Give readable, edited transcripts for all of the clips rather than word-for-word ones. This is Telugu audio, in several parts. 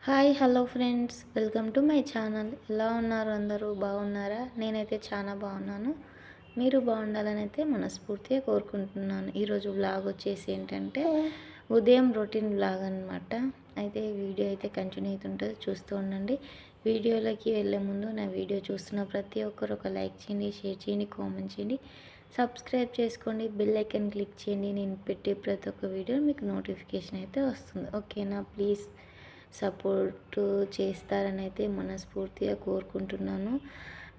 Hi hello friends, welcome to my channel. ఎలా ఉన్నారు? అందరూ బాగున్నారా? నేనైతే చాలా బాగున్నాను. మీరు బాగుండాలని అయితే మనస్ఫూర్తిగా కోరుకుంటున్నాను. ఈరోజు వ్లాగ్ వచ్చేసి ఏంటంటే ఉదయం రొటీన్ వ్లాగ్ అనమాట. అయితే వీడియో అయితే కంటిన్యూ అవుతుంటుంది, చూస్తూ ఉండండి. వీడియోలోకి వెళ్ళే ముందు నా వీడియో చూస్తున్న ప్రతి ఒక్కరు ఒక లైక్ చేయండి, షేర్ చేయండి, కామెంట్ చేయండి, సబ్స్క్రైబ్ చేసుకోండి, బెల్ ఐకన్ క్లిక్ చేయండి. నేను పెట్టే ప్రతి ఒక్క వీడియో మీకు నోటిఫికేషన్ అయితే వస్తుంది. ఓకేనా? ప్లీజ్ సపోర్ట్ చేస్తారని అయితే మనస్ఫూర్తిగా కోరుకుంటున్నాను.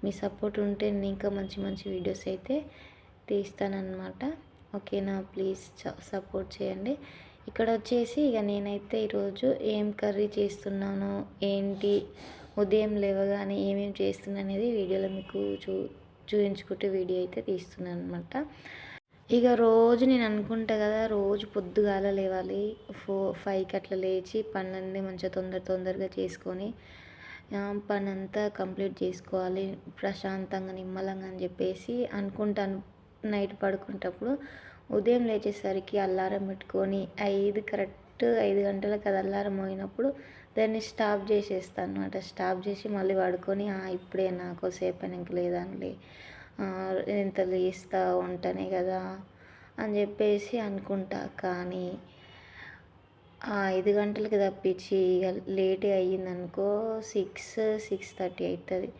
మీ సపోర్ట్ ఉంటే నేను ఇంకా మంచి మంచి వీడియోస్ అయితే తీస్తానన్నమాట. ఓకేనా? ప్లీజ్ సపోర్ట్ చేయండి. ఇక్కడ వచ్చేసి ఇక నేనైతే ఈరోజు ఏం కర్రీ చేస్తున్నాను, ఏంటి, ఉదయం లేవగానే ఏమేమి చేస్తున్నా అనేది వీడియోలో మీకు చూపించుకుంటూ వీడియో అయితే తీస్తున్నాను అనమాట. ఇక రోజు నేను అనుకుంటా కదా, రోజు పొద్దుగాల లేవాలి, 5కి అట్లా లేచి పనులన్నీ మంచిగా తొందరగా చేసుకొని పని అంతా కంప్లీట్ చేసుకోవాలి ప్రశాంతంగా నిమ్మలంగా అని చెప్పేసి అనుకుంటాను. నైట్ పడుకునేటప్పుడు ఉదయం లేచేసరికి అలారం పెట్టుకొని కరెక్ట్ 5 గంటలకు అది అలారం మోగినప్పుడు దాన్ని స్టాప్ చేసేస్తాను అనమాట. స్టాప్ చేసి మళ్ళీ పడుకొని ఇప్పుడే నాకోసేపు అయినాక లేదానిలే, ఎంత లేస్తా ఉంటానే కదా అని చెప్పేసి అనుకుంటా. కానీ 5 గంటలకి తప్పించి ఇక లేట్ అయ్యిందనుకో 6-6:30 అవుతుంది.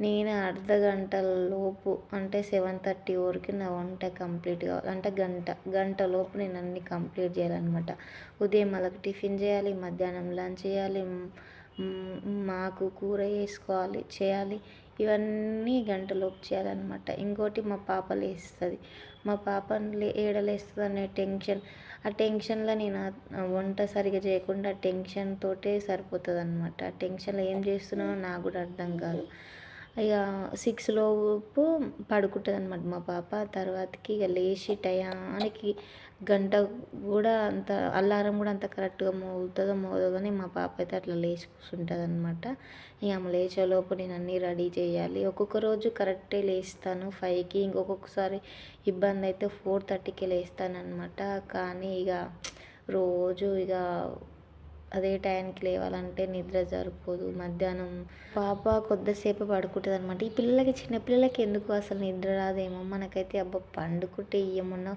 నేను అర్ధగంట లోపు అంటే 7:30 వరకు నా వంట కంప్లీట్ కావాలి. అంటే గంట లోపు నేను అన్నీ కంప్లీట్ చేయాలన్నమాట. ఉదయం వాళ్ళకి టిఫిన్ చేయాలి, మధ్యాహ్నం లంచ్ చేయాలి, మాకు కూర చేయాలి. ఇవన్నీ గంటలోపు చేయాలన్నమాట. ఇంకోటి మా పాప లేస్తుంది. మా పాపని ఏడలేస్తుంది అనే టెన్షన్, ఆ టెన్షన్లో నేను వంట సరిగా చేయకుండా టెన్షన్ తోటే సరిపోతుంది అనమాట. ఆ టెన్షన్లో ఏం చేస్తున్నానో నాకు కూడా అర్థం కాదు. ఇక 6 లోపు పడుకుంటుంది అనమాట మా పాప. తర్వాతకి ఇక లేచి టయానికి గంట కూడా అంత అల్లారం కూడా అంత కరెక్ట్గా మోగుతుందో కానీ మా పాప అయితే అట్లా లేచి కూర్చుంటుంది అనమాట. ఇక ఆమె లేచేలోపు నేను అన్నీ రెడీ చేయాలి. ఒక్కొక్క రోజు కరెక్టే లేస్తాను 5కి, ఇంకొకసారి ఇబ్బంది అయితే 4:30కి లేస్తాను అనమాట. కానీ ఇక రోజు ఇక అదే టైంకి లేవాలంటే నిద్ర సరిపోదు. మధ్యాహ్నం పాప కొద్దిసేపు పడుకుంటుంది అనమాట. ఈ పిల్లలకి, చిన్నపిల్లలకి ఎందుకు అసలు నిద్ర రాదేమో, మనకైతే అబ్బా పండుకుంటే ఏమన్నా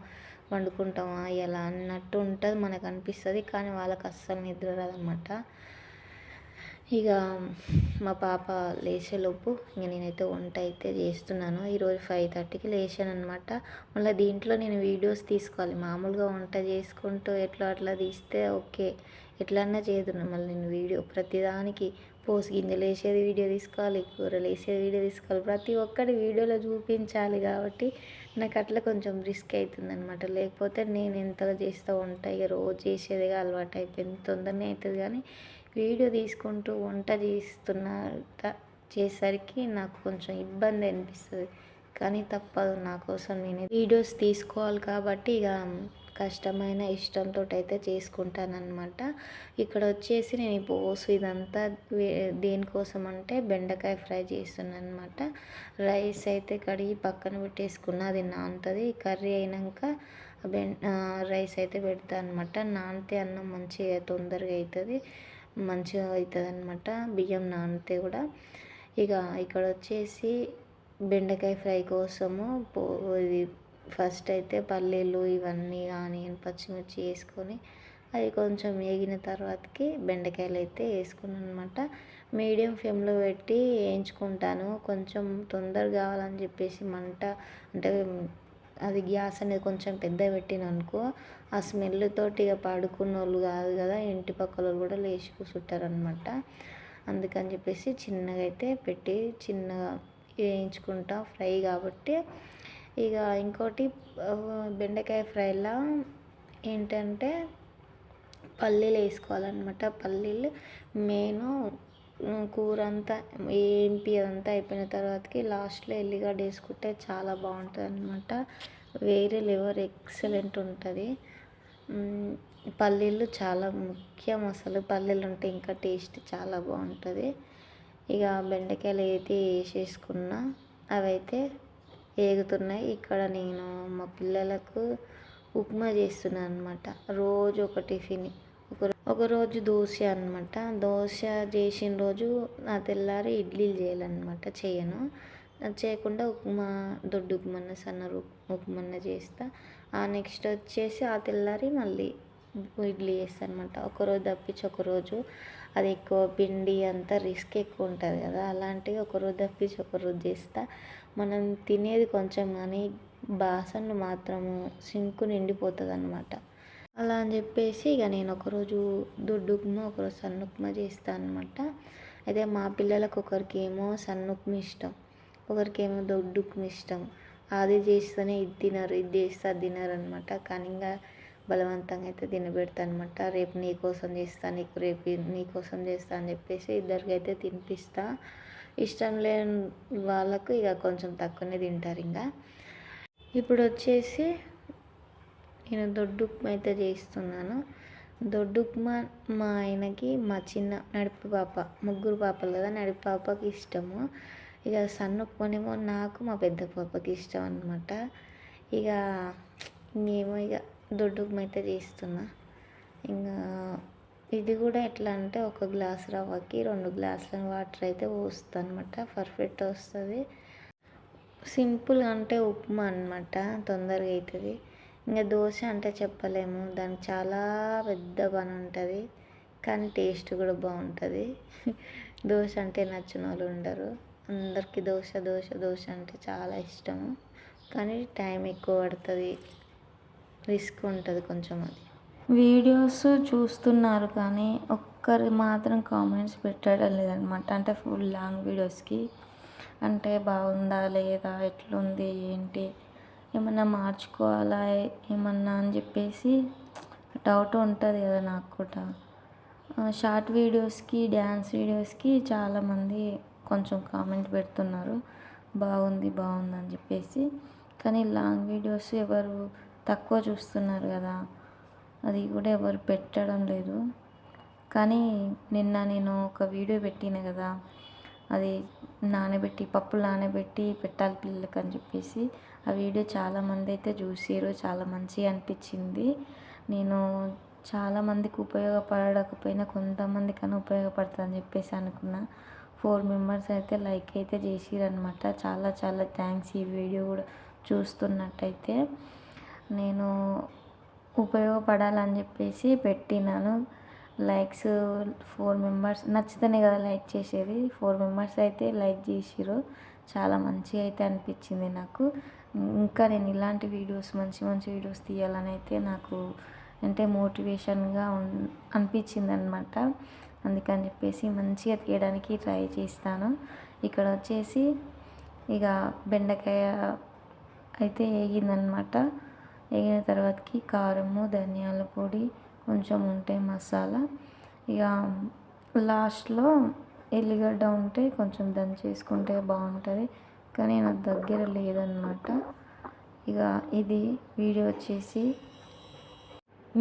వండుకుంటామా ఎలా అన్నట్టు ఉంటుంది, మనకు అనిపిస్తుంది. కానీ వాళ్ళకి అస్సలు నిద్ర రాదనమాట. ఇక మా పాప లేచేలోపు ఇంక నేనైతే వంట అయితే చేస్తున్నాను. ఈరోజు 5:30కి లేచాను అనమాట. మళ్ళీ దీంట్లో నేను వీడియోస్ తీసుకోవాలి. మామూలుగా వంట చేసుకుంటూ ఎట్లా అట్లా తీస్తే ఓకే, ఎట్లన్నా చేదును. మళ్ళీ నేను వీడియో ప్రతిదానికి పోసి గింజలు వేసేది వీడియో తీసుకోవాలి, కూరలు వేసేది వీడియో తీసుకోవాలి, ప్రతి ఒక్కటి వీడియోలో చూపించాలి. కాబట్టి నాకు అట్లా కొంచెం రిస్క్ అవుతుంది అనమాట. లేకపోతే నేను ఎంతగా చేస్తూ వంట ఇక రోజు చేసేదిగా అలవాటు అయిపోయింది, తొందరనే అవుతుంది. కానీ వీడియో తీసుకుంటూ వంట చేసేసరికి నాకు కొంచెం ఇబ్బంది అనిపిస్తుంది. కానీ తప్పదు, నా కోసం నేను వీడియోస్ తీసుకోవాలి కాబట్టి ఇక కష్టమైన ఇష్టంతో అయితే చేసుకుంటానన్నమాట. ఇక్కడ వచ్చేసి నేను ఈ పోసు ఇదంతా దేనికోసం అంటే బెండకాయ ఫ్రై చేస్తున్నాను అనమాట. రైస్ అయితే కడిగి పక్కన పెట్టేసుకున్న, అది నానుతుంది. కర్రీ అయినాక రైస్ అయితే పెడతాను అనమాట. నానితే అన్నం మంచిగా తొందరగా అవుతుంది, మంచిగా అవుతుంది అనమాట, బియ్యం నానితే కూడా. ఇక ఇక్కడ వచ్చేసి బెండకాయ ఫ్రై కోసము ఇది ఫస్ట్ అయితే పల్లీలు ఇవన్నీ ఆనియన్ పచ్చిమిర్చి వేసుకొని అవి కొంచెం వేగిన తర్వాతకి బెండకాయలు అయితే వేసుకున్నాను అనమాట. మీడియం ఫ్లేమ్లో పెట్టి వేయించుకుంటాను. కొంచెం తొందరగా కావాలని చెప్పేసి మంట అంటే అది గ్యాస్ అనేది కొంచెం పెద్ద పెట్టిననుకో ఆ స్మెల్ తోటి ఇక పడుకున్న వాళ్ళు కాదు కదా, ఇంటి పక్కల వాళ్ళు కూడా లేచి కూర్చుంటారనమాట. అందుకని చెప్పేసి చిన్నగా అయితే పెట్టి చిన్నగా వేయించుకుంటా ఫ్రై కాబట్టి. ఇక ఇంకోటి బెండకాయ ఫ్రైలా ఏంటంటే పల్లీలు వేసుకోవాలన్నమాట. పల్లీలు మెయిన్. కూర అంతా ఏంపి అదంతా అయిపోయిన తర్వాతకి లాస్ట్లో ఎల్లిగడ్డ వేసుకుంటే చాలా బాగుంటుంది అనమాట. వేరే లెవర్ ఎక్సలెంట్ ఉంటుంది. పల్లీలు చాలా ముఖ్యం, అసలు పల్లీలు ఉంటే ఇంకా టేస్ట్ చాలా బాగుంటుంది. ఇక బెండకాయలు అయితే వేసేసుకున్నా, అవైతే వేగుతున్నాయి. ఇక్కడ నేను మా పిల్లలకు ఉప్మా చేస్తున్నాను అనమాట. రోజు ఒక టిఫిన్ ఒకరోజు దోశ అనమాట. దోశ చేసిన రోజు ఆ తెల్లారి ఇడ్లీలు చేయాలన్నమాట. చేయను. అది చేయకుండా ఉప్మా, దొడ్డు ఉప్మా, సన్న ఉప్మా చేస్తా. ఆ నెక్స్ట్ వచ్చేసి ఆ తెల్లారి మళ్ళీ ఇడ్లీ చేస్తాను అనమాట. ఒకరోజు తప్పించి ఒకరోజు అది ఎక్కువ పిండి అంతా రిస్క్ ఎక్కువ ఉంటుంది కదా, అలాంటివి ఒకరోజు తప్పించి ఒకరోజు చేస్తా. మనం తినేది కొంచెం కానీ బాసనలు మాత్రము సింకు నిండిపోతుంది అనమాట. అలా అని చెప్పేసి ఇక నేను ఒకరోజు దొడ్డు ఉప్మా, ఒకరోజు సన్న ఉప్మా చేస్తాను అనమాట. అయితే మా పిల్లలకు ఒకరికేమో సన్న ఉప్మా ఇష్టం, ఒకరికేమో దొడ్డు ఉప్మా ఇష్టం. అది చేస్తేనే ఇది తినరు, ఇది చేస్తే అది తినరు అనమాట. కానీ ఇంకా బలవంతంగా అయితే తినబెడతాను అనమాట. రేపు నీకోసం చేస్తా, రేపు నీకోసం చేస్తా అని చెప్పేసి ఇద్దరికి అయితే తినిపిస్తా. ఇష్టం లేని వాళ్ళకు ఇక కొంచెం తక్కువనే తింటారు. ఇంకా ఇప్పుడు వచ్చేసి నేను దొడ్డు ఉప్మా అయితే చేస్తున్నాను. దొడ్డు ఉప్మా మా ఆయనకి, మా చిన్న నడిపి పాప, ముగ్గురు పాపలు కదా, నడిపి పాపకి ఇష్టము. ఇక సన్న ఉప్మానేమో నాకు, మా పెద్ద పాపకి ఇష్టం అనమాట. ఇక ఇంకేమో ఇక దొడ్డు ఉప్మా అయితే చేస్తున్నా. ఇంకా ఇది కూడా ఎట్లా అంటే ఒక గ్లాస్ రవ్వకి 2 గ్లాసుల వాటర్ అయితే పోస్తాను అనమాట. పర్ఫెక్ట్ వస్తుంది. సింపుల్ అంటే ఉప్మా అనమాట, తొందరగా అవుతుంది. ఇంకా దోశ అంటే చెప్పలేము, దానికి చాలా పెద్ద పని ఉంటుంది, కానీ టేస్ట్ కూడా బాగుంటుంది. దోశ అంటే నచ్చిన వాళ్ళు ఉండరు. అందరికీ దోశ దోశ దోశ అంటే చాలా ఇష్టము, కానీ టైం ఎక్కువ పడుతుంది, రిస్క్ ఉంటుంది కొంచెం. అది వీడియోస్ చూస్తున్నారు కానీ ఒక్కరు మాత్రం కామెంట్స్ పెట్టడం లేదనమాట. అంటే ఫుల్ లాంగ్ వీడియోస్కి అంటే బాగుందా లేదా, ఎట్లుంది, ఏంటి, ఏమన్నా మార్చుకోవాలా ఏమన్నా అని చెప్పేసి డౌట్ ఉంటుంది కదా నాకు కూడా. షార్ట్ వీడియోస్కి, డ్యాన్స్ వీడియోస్కి చాలామంది కొంచెం కామెంట్ పెడుతున్నారు బాగుంది బాగుంది అని చెప్పేసి. కానీ లాంగ్ వీడియోస్ ఎవరు తక్కువ చూస్తున్నారు కదా, అది కూడా ఎవరు పెట్టడం లేదు. కానీ నిన్న నేను ఒక వీడియో పెట్టిన కదా, అది పప్పులు నానబెట్టి పెట్టాలి పిల్లలకి అని చెప్పేసి, ఆ వీడియో చాలామంది అయితే చూసారు, చాలా మంచిగా అనిపించింది. నేను చాలామందికి ఉపయోగపడకపోయినా కొంతమందికన్నా ఉపయోగపడుతుంది అని చెప్పేసి అనుకున్నా. 4 మెంబర్స్ అయితే లైక్ అయితే చేసిరనమాట. చాలా చాలా థ్యాంక్స్. ఈ వీడియో కూడా చూస్తున్నట్టయితే నేను ఉపయోగపడాలని చెప్పేసి పెట్టినాను. లైక్స్ 4 మెంబర్స్ నచ్చితేనే కదా లైక్ చేసేది. 4 మెంబర్స్ అయితే లైక్ చేసిర్రు. చాలా మంచిగా అయితే అనిపించింది నాకు. ఇంకా నేను ఇలాంటి వీడియోస్, మంచి మంచి వీడియోస్ తీయాలని అయితే నాకు అంటే మోటివేషన్గా అనిపించింది అనమాట. అందుకని చెప్పేసి మంచిగా తీయడానికి ట్రై చేస్తాను. ఇక్కడ వచ్చేసి ఇక బెండకాయ అయితే వేగిందనమాట. వేగిన తర్వాతకి కారము, ధనియాల పొడి, కొంచెం ఉంటే మసాలా, ఇక లాస్ట్లో ఎల్లిగడ్డ ఉంటే కొంచెం దంచేసుకుంటే బాగుంటుంది, కానీ నాకు దగ్గర లేదనమాట. ఇక ఇది వీడియో వచ్చేసి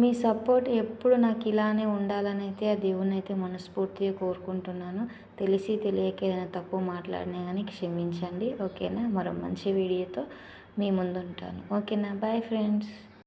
మీ సపోర్ట్ ఎప్పుడు నాకు ఇలానే ఉండాలని అయితే ఆ దేవుని అయితే మనస్ఫూర్తిగా కోరుకుంటున్నాను. తెలిసి తెలియక ఏదైనా తప్పు మాట్లాడినా కానీ క్షమించండి, ఓకేనా. మరో మంచి వీడియోతో మీ ముందు ఉంటాను, ఓకేనా. Bye friends.